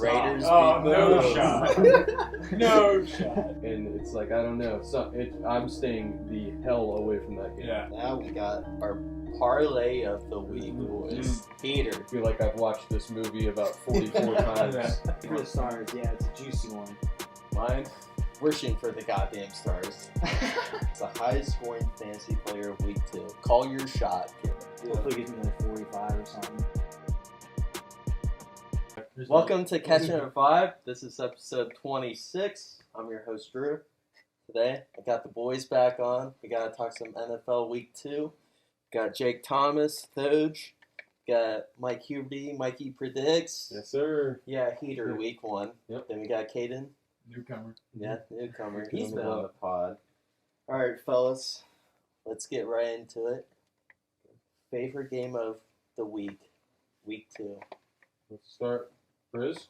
Raiders. No shot. No shot. And it's like, I don't know. I'm staying the hell away from that game. Yeah. Now we got our parlay of the week, boys. Peter. I feel like I've watched this movie about 44 times. For the stars, yeah, it's a juicy one. Mine, we're shooting for the goddamn stars. It's the highest scoring fantasy player of week 2. Call your shot. Hopefully gives me like 45 or something. Welcome to Catching a Vibe. This is episode 26. I'm your host, Drew. Today, I got the boys back on. We got to talk some NFL week 2. Got Jake Thomas, Thoge. Got Mike Huberty, Mikey Predicts. Yes, sir. Yeah, Heater week 1. Yep. Then we got Caden. Newcomer. Yeah, newcomer. Newcomer. He's been on the pod. All right, fellas. Let's get right into it. Favorite game of the week 2. Let's start. Riz?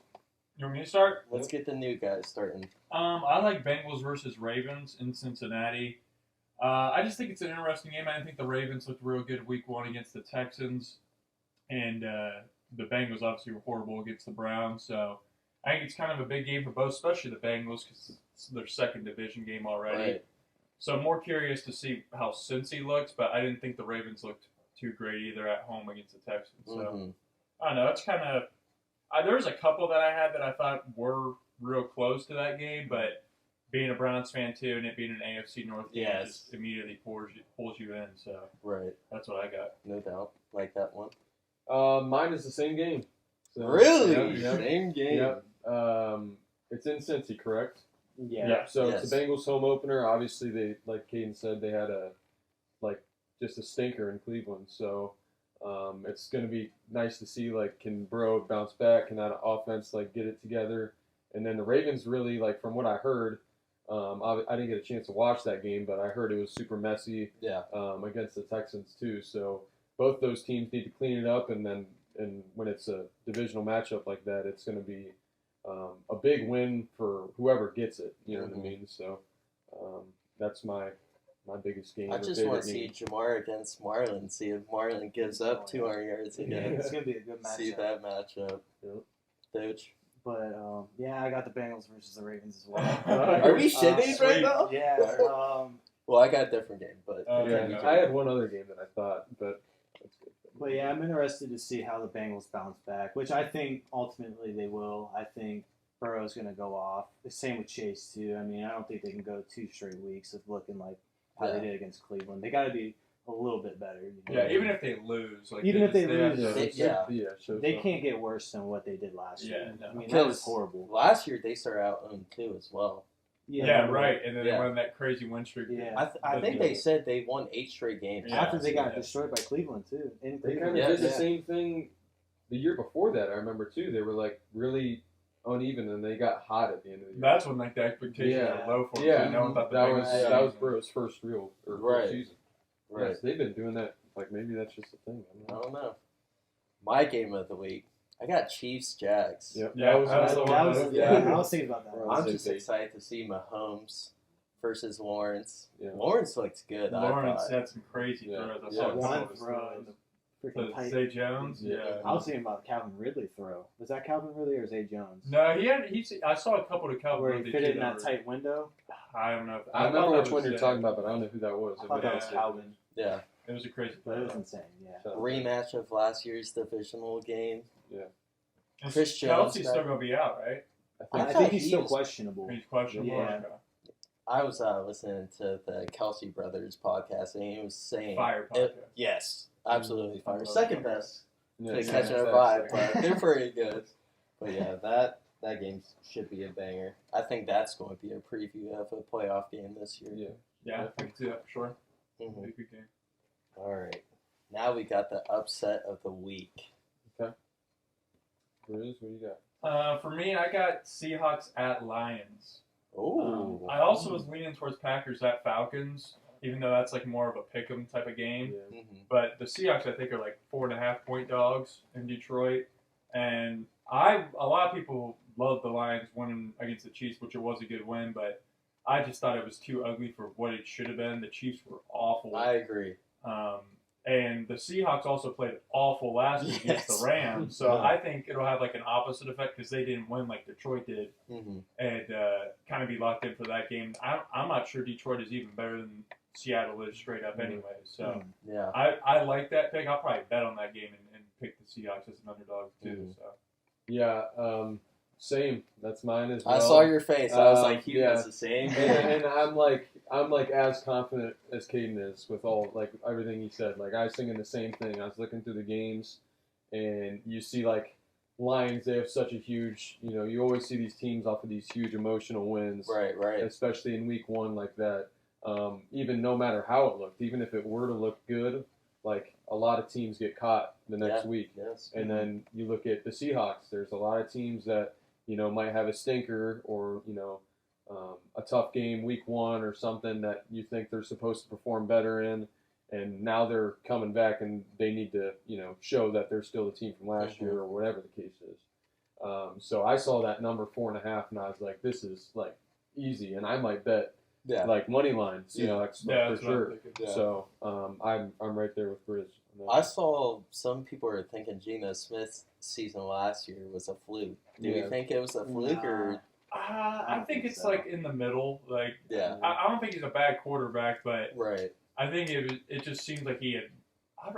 You want me to start? Let's get the new guys starting. I like Bengals versus Ravens in Cincinnati. I just think it's an interesting game. I didn't think the Ravens looked real good week 1 against the Texans. And the Bengals obviously were horrible against the Browns. So I think it's kind of a big game for both, especially the Bengals because it's their second division game already. Right. So I'm more curious to see how Cincy looks, but I didn't think the Ravens looked too great either at home against the Texans. So I don't know. It's kind of there was a couple that I had that I thought were real close to that game, but being a Browns fan too and it being an AFC North game just immediately pulls you in. So Right. that's what I got. No doubt. Like that one. Mine is the same game. So, Really? Yep. Same game. Yep. It's in Cincy, correct? Yeah. So Yes. it's the Bengals home opener. Obviously, they, like Caden said, they had just a stinker in Cleveland. So it's going to be nice to see, can Burrow bounce back? Can that offense, get it together? And then the Ravens really, from what I heard, I didn't get a chance to watch that game, but I heard it was super messy against the Texans too. So both those teams need to clean it up, and when it's a divisional matchup like that, it's going to be a big win for whoever gets it. You know what I mean? So that's my biggest game. I just want to see Jamar against Marlon. See if Marlon gives up 200 yards again. It's going to be a good matchup. See that matchup. Yep. Doge. But, I got the Bengals versus the Ravens as well. Are we shitting right now? Yeah. Well, I got a different game, but I had one other game that I thought, but that's good. But yeah, I'm interested to see how the Bengals bounce back, which I think ultimately they will. I think Burrow's going to go off. The same with Chase too. I mean, I don't think they can go 2 straight weeks of looking like how they did against Cleveland. They got to be a little bit better. Yeah, even if they lose. Even if they lose, they can't get worse than what they did last year. No. I mean, that was horrible. Last year they started out 0-2 as well. Yeah, right. And then they went on that crazy win streak. Yeah. I think they said they won 8 straight games. Yeah. After they got destroyed by Cleveland too. They kind of did the same thing the year before that. I remember too. They were really uneven, and they got hot at the end of the year. That's when the expectations were low for them. Yeah, No one thought that was Burrow's first real season. Right. Yes, they've been doing that. Maybe that's just a thing. I don't know. My game of the week. I got Chiefs Jags. Yep. Yeah, I was thinking about that. I'm just excited to see Mahomes versus Lawrence. Yeah. Lawrence looks good. Lawrence had some crazy throws. I saw one one throw in the freaking tight. Zay Jones. Yeah. I was thinking about Calvin Ridley throw. Was that Calvin Ridley or Zay Jones? No, I saw a couple to Calvin Where he Ridley fit it in too that tight window. I don't know. I remember which one you're talking about, but I don't know who that was. I thought that was Calvin. Yeah. It was a crazy But play. it was insane, yeah. Rematch of last year's divisional game. Yeah. Chris Jones. Kelsey's still going to be out, right? I think he's still questionable. He's questionable. Yeah. I was listening to the Kelsey Brothers podcast, and he was saying... Fire podcast. Yes, absolutely fire. Second best. Yeah, Catching a vibe, but they're pretty good. But yeah, that game should be a banger. I think that's going to be a preview of a playoff game this year. Yeah, I can see that for sure. Mm-hmm. Big game. All right. Now we got the upset of the week. Okay. Riz, what do you got? For me, I got Seahawks at Lions. Oh. I also was leaning towards Packers at Falcons, even though that's more of a pick'em type of game. Yeah. Mm-hmm. But the Seahawks, I think, are 4.5 point dogs in Detroit, and a lot of people love the Lions winning against the Chiefs, which it was a good win, but I just thought it was too ugly for what it should have been. The Chiefs were awful. I agree. And the Seahawks also played awful last week against the Rams. So Yeah. I think it'll have like an opposite effect because they didn't win like Detroit did, and kind of be locked in for that game. I'm not sure Detroit is even better than Seattle is straight up anyway. So yeah. I like that pick. I'll probably bet on that game and pick the Seahawks as an underdog too. So Yeah, same. That's mine as well. I saw your face. I was like, he does the same. And I'm like as confident as Caden is with all like everything he said. Like I was thinking the same thing. I was looking through the games, and you see like Lions. They have such a huge. You always see these teams off of these huge emotional wins. Right. Especially in week 1 like that. Even no matter how it looked, even if it were to look good, like a lot of teams get caught the next week. Yes. And then you look at the Seahawks. There's a lot of teams that might have a stinker or a tough game week 1 or something that you think they're supposed to perform better in, and now they're coming back and they need to show that they're still the team from last year or whatever the case is. So I saw that number 4.5 and I was like, this is like easy, and I might bet like money line Seahawks for sure. Yeah. So I'm right there with Grizz. I saw some people are thinking Geno Smith's season last year was a fluke. Do you think it was a fluke or? I think it's like in the middle. Like I don't think he's a bad quarterback, but I think it just seems like he had.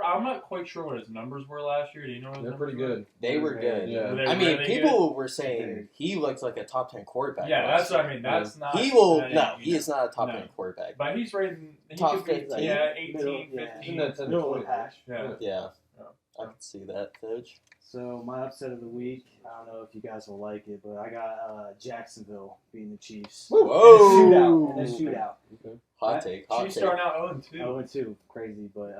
I'm not quite sure what his numbers were last year. Do you know what his They're numbers pretty good. They were good. Yeah. I mean, really people were saying he looked like a top 10 quarterback. Yeah, that's what I mean. That's not. He will. No, he is not a top 10 quarterback. But he's rating. He Top could be, 15. 18, 15. Middle of the pack. Yeah. I can see that, Coach. So my upset of the week, I don't know if you guys will like it, but I got Jacksonville beating the Chiefs. Whoa! In a shootout. Okay. Hot take. Chiefs starting out 0-2. 0-2, crazy, but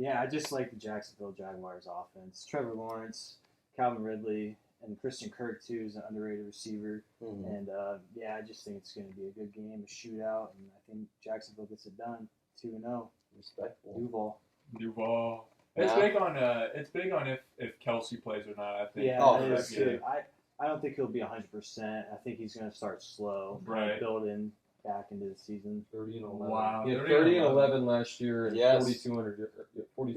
I just like the Jacksonville Jaguars offense. Trevor Lawrence, Calvin Ridley, and Christian Kirk too is an underrated receiver. And I just think it's going to be a good game, a shootout, and I think Jacksonville gets it done. 2-0. Respectful. Duval. It's big on if Kelsey plays or not. I think. Yeah, that is too. I don't think he'll be 100%. I think he's going to start slow, building back into the season. 30-11. Wow. He had 30-11 last year and 4,200.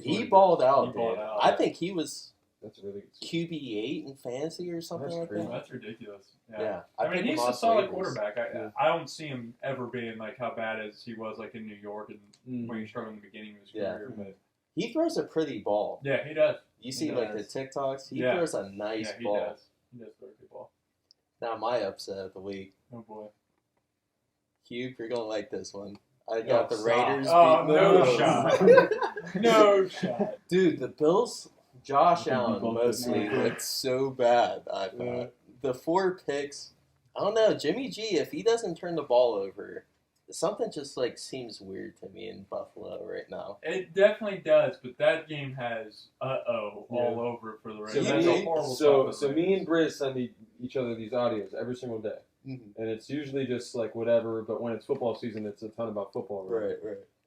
He balled out, dude. balled out. I think he was That's really good. QB8 in fantasy or something like that. That's ridiculous. Yeah. I mean, he's a solid quarterback. I don't see him ever being like how bad as he was like in New York and when he struggled in the beginning of his career. But he throws a pretty ball. Yeah, he does. You see the TikToks? He throws a nice ball. He does throw a good ball. Now my upset of the week. Oh boy. Hugh, you're gonna like this one. I got the Raiders. Oh, no shot. No shot. Dude, the Bills, Josh Allen mostly looked so bad, I thought. The 4 picks, I don't know, Jimmy G, if he doesn't turn the ball over, something just like seems weird to me in Buffalo right now. It definitely does, but that game has all over it for the Raiders. So That's a horrible so me and Grizz send each other these audios every single day. And it's usually just like whatever, but when it's football season, it's a ton about football. Right.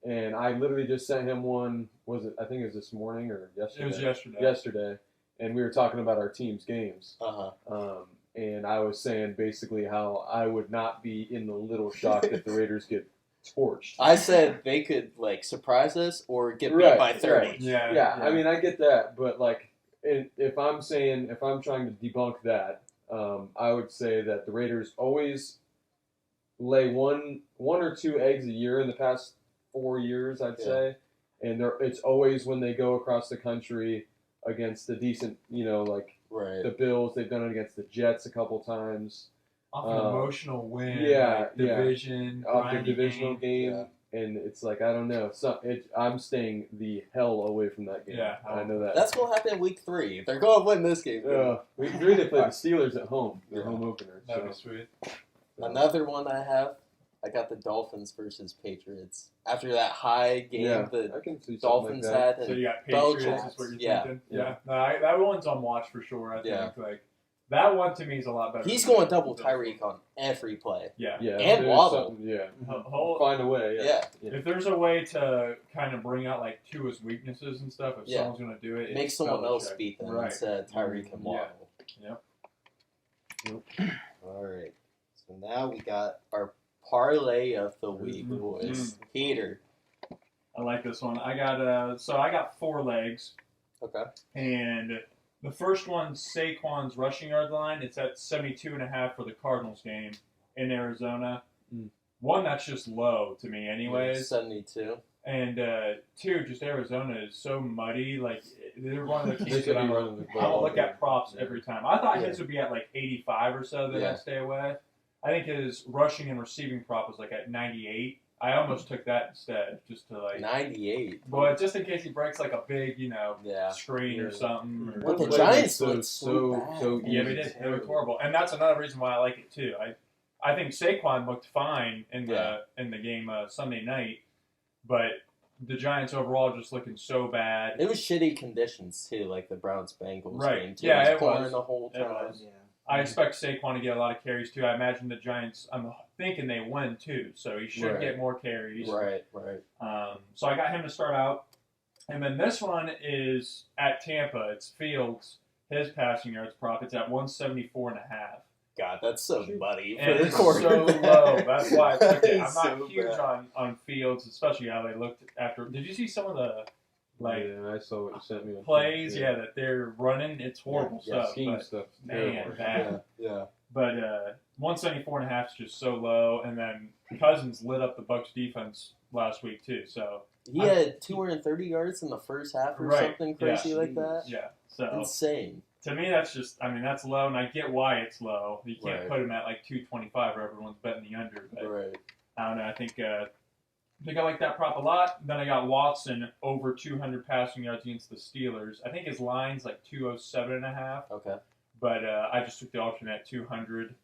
And I literally just sent him one, I think it was this morning or yesterday? It was yesterday. Yesterday. And we were talking about our team's games. Uh-huh. And I was saying basically how I would not be in the little shock if the Raiders get torched. I said they could like surprise us or get beat by 30. Right. Yeah, I mean, I get that, but like, if I'm trying to debunk that, I would say that the Raiders always lay one or two eggs a year in the past 4 years, I'd say, and it's always when they go across the country against the decent, the Bills. They've done it against the Jets a couple times. Off an emotional win, division, off the divisional game. And it's like, I don't know. I'm staying the hell away from that game. Yeah, I know that. That's what happened in week 3. They're going to win this game. Week 3, they play the Steelers at home. Their home opener. That'd be sweet. Another one I have, I got the Dolphins versus Patriots. After that high game I can see Dolphins like that. had. So you got Patriots is what you're thinking? Yeah. No, that one's on watch for sure, I think. Like, that one to me is a lot better. He's going double Tyreek on every play. Yeah. And Waddle. Find a way. If there's a way to kind of bring out like Tua's weaknesses and stuff, if someone's going to do it, make someone else beat them instead of Tyreek and Waddle. All right. So now we got our parlay of the week, boys. Peter, I like this one. I got 4 legs, Okay. and the first one, Saquon's rushing yard line. It's at 72.5 for the Cardinals game in Arizona. One, that's just low to me, anyways. 72. And 2, just Arizona is so muddy. Like, they're one of the teams that running the I'll ball. look at props every time. I thought his would be at like 85 or so that Yeah. I'd stay away. I think his rushing and receiving prop was like at 98. I almost took that instead, just to like 98. But just in case he breaks like a big, Yeah. screen or something. Or, But the But Giants so- look so bad. yeah, they did. They looked horrible, and that's another reason why I like it too. I think Saquon looked fine in the game Sunday night, but the Giants overall just looking so bad. It was shitty conditions too, like the Browns-Bengals Right. game too. Yeah, it it pouring was. the whole It time. was. Yeah. I expect Saquon to get a lot of carries too. I imagine the Giants. I'm thinking they win too, so he should Right. get more carries. Right. So I got him to start out, and then this one is at Tampa. It's Fields. His passing yards prop. It's at 174.5. God, that's so muddy And for the it's so quarterback. low. That's why I took it. I'm It's not so huge bad. on Fields, especially how they looked after. Did you see some of the Yeah, I saw what you sent me. On plays? Twitter. Yeah, that they're running. It's horrible Yeah, stuff. Scheme but, stuff. man, Terrible. bad. Yeah. But 174.5 is just so low. And then Cousins lit up the Bucs defense last week too. So He had 230 yards in the first half or Right, something crazy yeah. like that. yeah, so Insane. to me that's just. I mean that's low, and I get why it's low. You can't Right. put him at like 225 where everyone's betting the under. But Right. I don't know. I think I like that prop a lot. Then I got Watson over 200 passing yards against the Steelers. I think his line's like 207.5, Okay. but I just took the option at 200.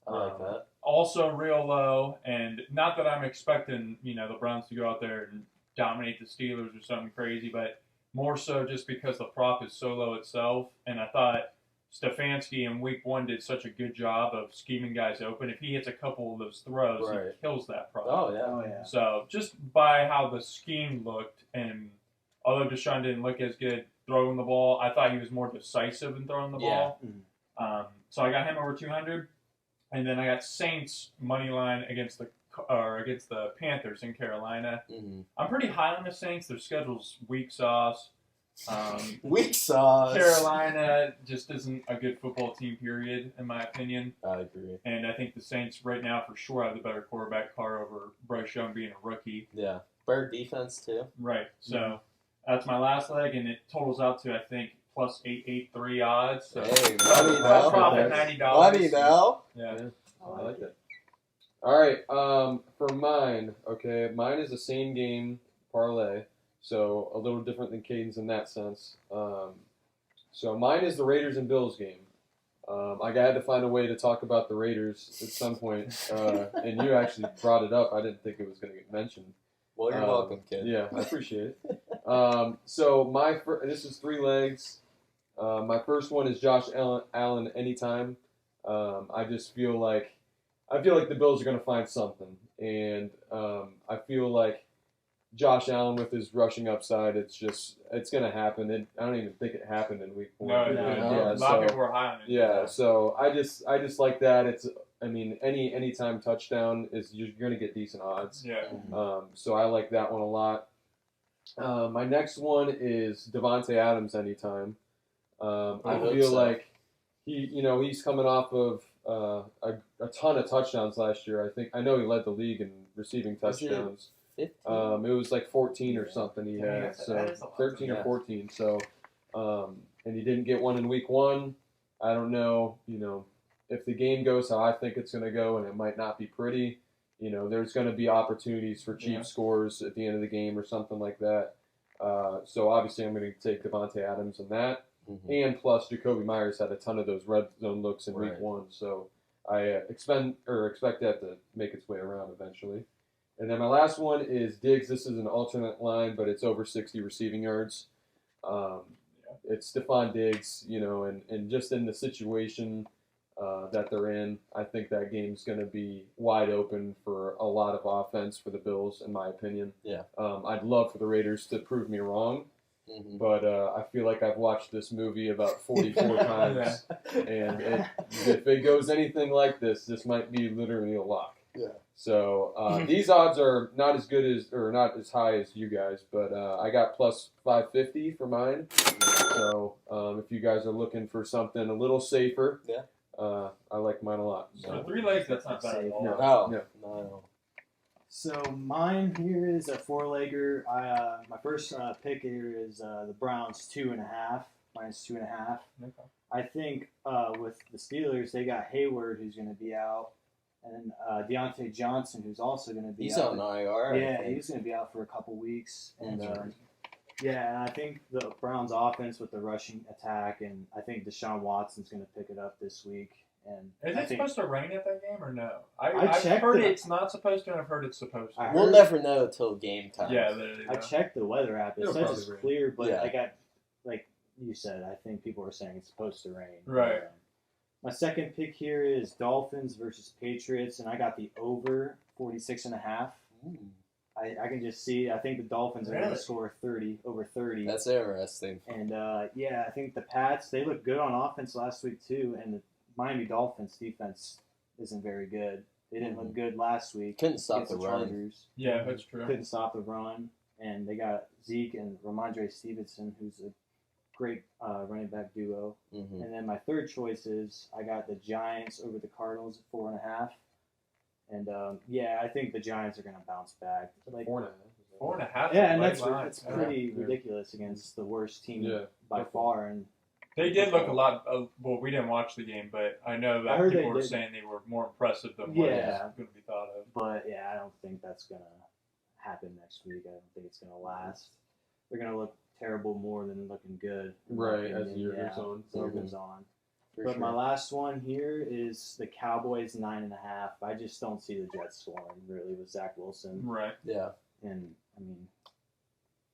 I like that. Also real low, and not that I'm expecting the Browns to go out there and dominate the Steelers or something crazy, but more so just because the prop is so low itself. And I thought Stefanski in week 1 did such a good job of scheming guys open. If he hits a couple of those throws, Right. he kills that prop. Oh, yeah. Oh yeah. So just by how the scheme looked, and although Deshaun didn't look as good throwing the ball, I thought he was more decisive in throwing the ball. So I got him over 200, and then I got Saints money line against the Panthers in Carolina. Mm-hmm. I'm pretty high on the Saints. Their schedule's weak sauce. Weak sauce. Carolina just isn't a good football team, period, in my opinion. I agree. And I think the Saints right now for sure have the better quarterback car over Bryce Young being a rookie. Yeah. Better defense, too. Right. So that's my last leg, and it totals out to, I think, plus 883 odds. So Hey, I'll money now. profit $90. Money now. Yeah. I like that. All right, for mine, okay, mine is the same game parlay, so a little different than Caden's in that sense. So mine is the Raiders and Bills game. I had to find a way to talk about the Raiders at some point, and you actually brought it up. I didn't think it was going to get mentioned. Well, you're welcome, kid. Yeah, I appreciate it. So this is 3 legs. My first one is Josh Allen anytime. I just feel like the Bills are going to find something, and I feel like Josh Allen with his rushing upside, it's going to happen. I don't even think it happened in week 1. No, No. a lot of people were high on it. Yeah, so I just like that. Anytime touchdown you're going to get decent odds. Yeah. So I like that one a lot. My next one is Devontae Adams anytime. I hope feel so. like he's coming off of a ton of touchdowns last year. I know he led the league in receiving Was it touchdowns. 15? It was like 14 or something he Yeah, had, that so is a lot. 13 Yeah. or 14. So, and he didn't get one in week 1. I don't know, if the game goes how I think it's going to go, and it might not be pretty. There's going to be opportunities for cheap Yeah. scores at the end of the game or something like that. So obviously I'm going to take Devontae Adams in that. Mhm. And plus, Jacoby Myers had a ton of those red zone looks in week Right. 1, so I expect that to make its way around eventually. And then my last one is Diggs. This is an alternate line, but it's over 60 receiving yards. It's Stephon Diggs, and just in the situation that they're in, I think that game's going to be wide open for a lot of offense for the Bills, in my opinion. Yeah. I'd love for the Raiders to prove me wrong. Mhm. But I feel like I've watched this movie about 44 times, and if it goes anything like this might be literally a lock. Yeah. So these odds are not as good as, or not as high as you guys, but I got plus 550 for mine. So if you guys are looking for something a little safer, I like mine a lot. So 3 legs, that's not bad at all. No. So mine here is a 4-legger. My first pick here is the Browns 2.5. Mine's 2.5. Okay. I think with the Steelers, they got Hayward, who's going to be out, and Deontay Johnson, who's also going to be He's out. on IR. Yeah, he's going to be out for a couple weeks. And and I think the Browns' offense with the rushing attack, and I think Deshaun Watson's going to pick it up this week. And Is it supposed to rain at that game or no? I've checked heard it. it's not supposed to, and I've heard it's supposed to. We'll never know until game time. Yeah, literally. I checked the weather app. It It'll says probably it's rain. clear, but Yeah. like you said, I think people are saying it's supposed to rain. Right. My second pick here is Dolphins versus Patriots, and I got the over 46.5. Ooh, I can just see. I think the Dolphins are going Really? to score over 30. that's interesting. And I think the Pats, they looked good on offense last week too, and the Miami Dolphins defense isn't very good. They didn't look good last week. Couldn't stop against the run. Chargers. Yeah, that's true. Couldn't stop the run, and they got Zeke and Ramondre Stevenson, who's a great running back duo. Mm-hmm. And then my third choice is I got the Giants over the Cardinals at 4.5. And I think the Giants are going to bounce back. Like 4.5. 4.5. yeah, and Right that's line. it's pretty Yeah. ridiculous against the worst team Yeah. by far. And They did look a lot. Well, we didn't watch the game, but I know I that heard people they were did. saying they were more impressive than what Yeah. was going to be thought of. but I don't think that's going to happen next week. I don't think it's going to last. They're going to look terrible more than looking good. in my Right, as the opinion. year goes on. As the year Mhm. goes on. For But sure. my last one here is the Cowboys 9.5. I just don't see the Jets scoring really with Zach Wilson. Right. Yeah. And I mean,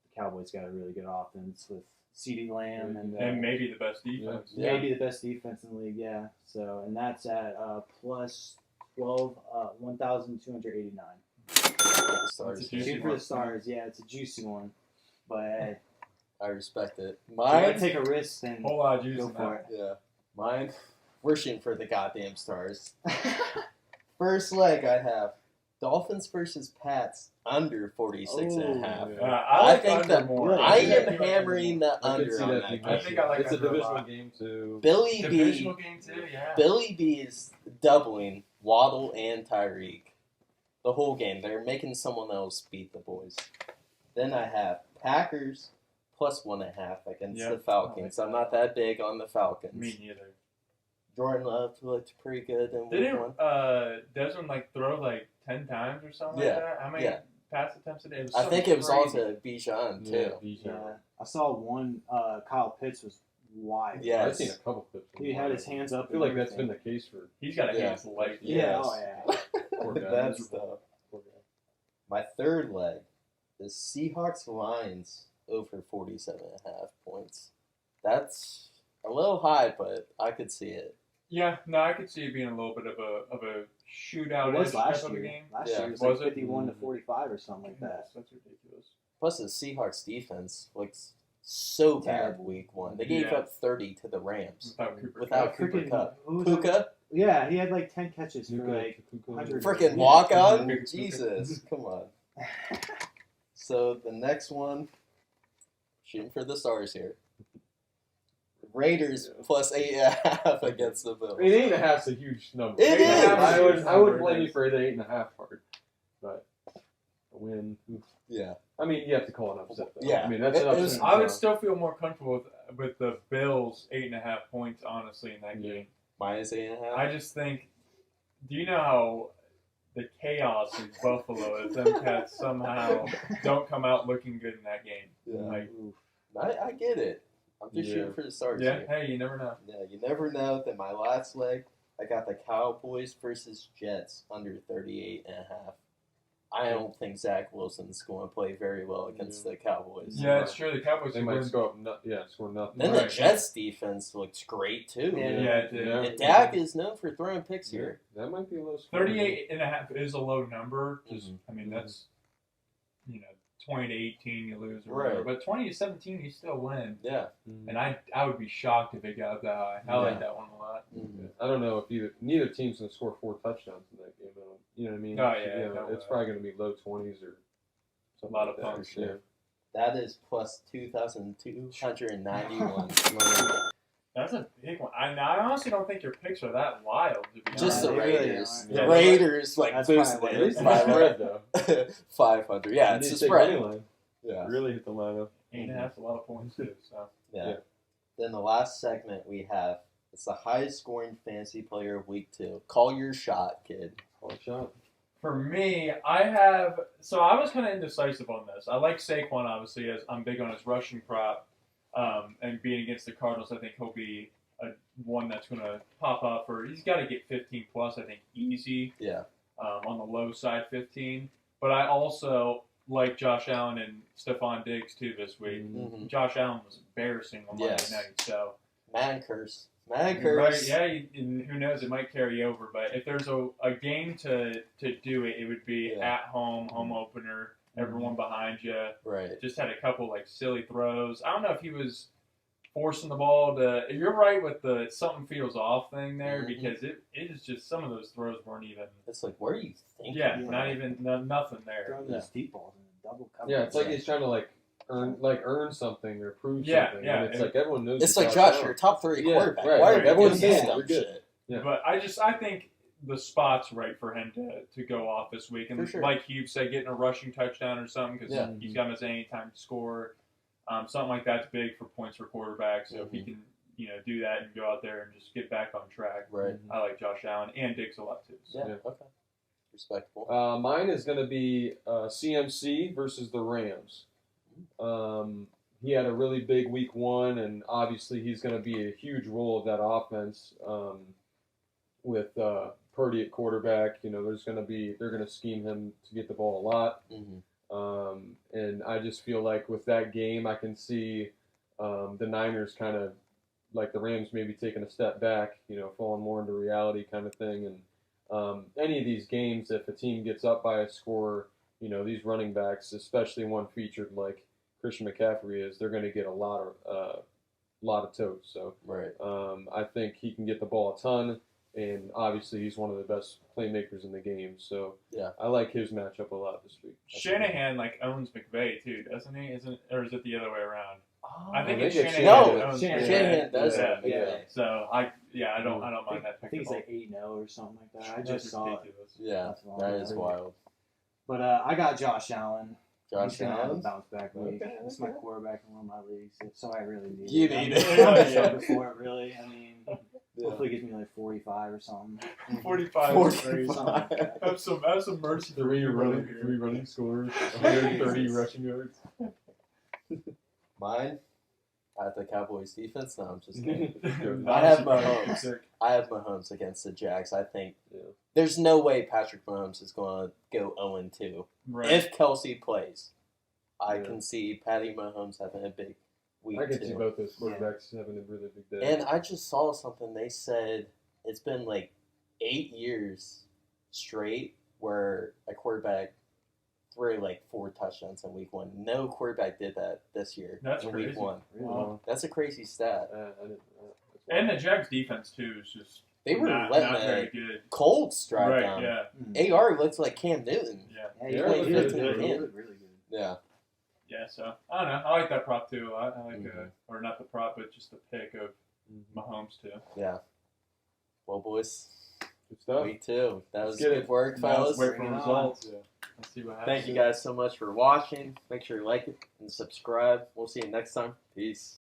the Cowboys got a really good offense with CeeDee Lamb and, And maybe the best defense. Yeah. maybe the best defense in the league. Yeah. So and that's at plus 12, 1,289. Stars. That's a juicy Shoot for one. the stars. Yeah, it's a juicy one. But hey, I respect it. if you gotta Mine. take a risk, then Whole lot of juice go in for that. Yeah. Mine. We're shooting for the goddamn stars. First leg I have Dolphins versus Pats under 46.5. yeah. I I like think under that more. really? I think am like hammering the I could under see on that that being game. I think I like It's a under a divisional lot. game too. Billy B. Divisional game too, yeah. Billy B is doubling Waddle and Tyreek. The whole game. They're making someone else beat the boys. Then I have Packers plus 1.5 against Yeah, the Falcons. I like I'm not that big on the Falcons. Me neither. Jordan Love looked pretty good in week Didn't one. Desmond throw 10 times or something Yeah, like that? How many yeah. pass attempts did it? I so think it was crazy. also Bijan too. Yeah, Bijan. yeah, I saw one. Kyle Pitts was wide. Yeah. I've seen a couple clips. He had his hands up. I feel like that's been the case for He's got a Yeah. handful of legs. Yeah. Yes. Oh yeah. poor guy. That's Miserable. the Poor guy. my third leg. The Seahawks Lions over 47.5 points. That's a little high, but I could see it. Yeah, no, I could see it being a little bit of a shootout It was type last of a year. game. Last Yeah. year it was, Was like it? 51 to 45 or something like that. That's ridiculous. Plus, the Seahawks defense looks so bad Terrible. week one. They gave Yeah. up 30 to the Rams. Without Cooper Without Kupp. Cooper Freaking- Kupp. who was Puka, Yeah, he had like 10 catches for Puka, like Puka. 100. freaking Yeah. walk on. Puka. Jesus, come on. So the next one, shooting for the stars here. Raiders Yeah. plus 8.5 against the Bills. I mean, 8.5 is a huge number. It is! I would Huge I would number, blame it you is. for the 8.5 part, but a win. Oof. Yeah. I mean, you have to call an upset. Though. Yeah. I mean, that's It an was- upset. I would still feel more comfortable with the Bills 8.5 points, honestly, in that Yeah. game. Minus 8.5. I just think, do you know how the chaos is Buffalo if them cats somehow don't come out looking good in that game? Yeah. Like, I get it. I'm just Yeah. shooting for the stars yeah, here. hey, you never know. Yeah, you never know. Then my last leg, I got the Cowboys versus Jets under 38.5. I don't think Zach Wilson's going to play very well against the Cowboys. Yeah, it's true. The Cowboys They could might win. score score nothing. Then Right. the Jets defense looks great too. Yeah. Yeah, it did. Yeah. And Dak is known for throwing picks Yeah, here. that might be a low score. 38.5 is a low number. Just, Mhm. I mean, that's, you know, 20-18 you lose or whatever. Right. But 20-17 you still win. Yeah. And I would be shocked if it got that high. I like that one a lot. Mm-hmm. I don't know if neither team's going to score 4 touchdowns in that game. You know what I mean? Oh, yeah, You know, no it's way. probably going to be low 20s or something. A lot like of that. punts. Yeah. That is plus 2,291. That's a big one. I honestly don't think your picks are that wild. To be Just the honest. they really Raiders. aren't. The Yeah, Raiders like that's boosted probably At it least by it's a spread, though. 500. Yeah, it's You a need to take money spread. line. Yeah. Really hit the lineup. 8.5 a lot of points too. So Yeah. Yeah. Then the last segment we have, it's the highest scoring fantasy player of week 2. Call your shot, kid. Call a shot. for me, I was kind of indecisive on this. I like Saquon obviously, as I'm big on his rushing prop, and being against the Cardinals, I think he'll be one that's going to pop up. He's got to get 15 plus, I think, easy. Yeah. On the low side, 15. But I also like Josh Allen and Stephon Diggs too this week. Mm-hmm. Josh Allen was embarrassing on Monday night, so Man curse. right, yeah, and who knows, it might carry over. But if there's a game to do it, it would be at home opener, everyone behind you. Right. Just had a couple like silly throws. I don't know if he was forcing the ball to. You're right with the something feels off thing there, because it is just some of those throws weren't even. It's like, where are you thinking? Yeah, not even nothing there. Throwing those deep balls in a double cover. Yeah, it's like he's trying to earn something or prove something. Yeah, And it's like everyone knows. It's like, Josh, you're a top 3 quarterback. Right, Why right. are you Everyone's doing this saying it. dumb You're good. shit? Yeah. But I think the spot's right for him to go off this week. And For sure. like Hughes said, getting a rushing touchdown or something, because Yeah. he's got his any time to score. Something like that's big for points for quarterbacks. So if he can, do that and go out there and just get back on track. Right. I like Josh Allen and Diggs a lot too. So. Yeah. Okay. Respectable. Mine is going to be CMC versus the Rams. He had a really big week 1, and obviously he's going to be a huge role of that offense with Purdy at quarterback. They're going to scheme him to get the ball a lot. Mm-hmm. And I just feel like with that game, I can see the Niners kind of like the Rams maybe taking a step back, falling more into reality kind of thing. And any of these games, if a team gets up by a score, these running backs, especially one featured like Christian McCaffrey is, they're going to get a lot of toes. So Right. I think he can get the ball a ton, and obviously he's one of the best playmakers in the game. So Yeah. I like his matchup a lot this week. Shanahan owns McVay too, doesn't he? Or is it the other way around? Oh, I think I it's think it's Shanahan. No, that owns Shanahan McVay. does Yeah. have McVay. So I don't mind that. I think it's pick at like 8-0 or something like that. I all. just That's saw it. ridiculous. Yeah, That's long. that is wild. But I got Josh Allen. Josh He's gonna have a Allen. bounce back week. Okay, It's my quarterback in one of my leagues, so I really need You it. need I'm it. not excited for it, really. I mean, Yeah. hopefully it gives me like 45 or something. 45 is crazy. 45. Have some mercy. Three running scores, 130 rushing yards. Mine? I have the Cowboys defense. No, I'm just kidding. Good. I have Honestly, Mahomes. sick. I have Mahomes against the Jags. I think Yeah. there's no way Patrick Mahomes is going to go 0-2. Right. If Kelsey plays, I Yeah. can see Patty Mahomes having a big week I can see 2. both those quarterbacks having a really big day. And I just saw something. They said it's been like 8 years straight where a quarterback threw like 4 touchdowns in week 1. No quarterback did that this year That's in crazy. week 1. Wow. That's a crazy stat. I didn't, And the Jags defense too is just They were not letting very the good. Colts drive Right. down. Yeah. AR looks like Cam Newton. Yeah. Yeah, Yeah, he it looked was really good. good. Yeah. Yeah. So I don't know. I like that prop too. I like Mhm. or not the prop, but just the pick of Mm-hmm. Mahomes too. Yeah. Well, boys, Good stuff. week 2. That was Let's get good it. work, Now let's fellas. wait for Bring it on. results. Yeah. Let's see what happens. Thank you guys so much for watching. Make sure you like it and subscribe. We'll see you next time. Peace.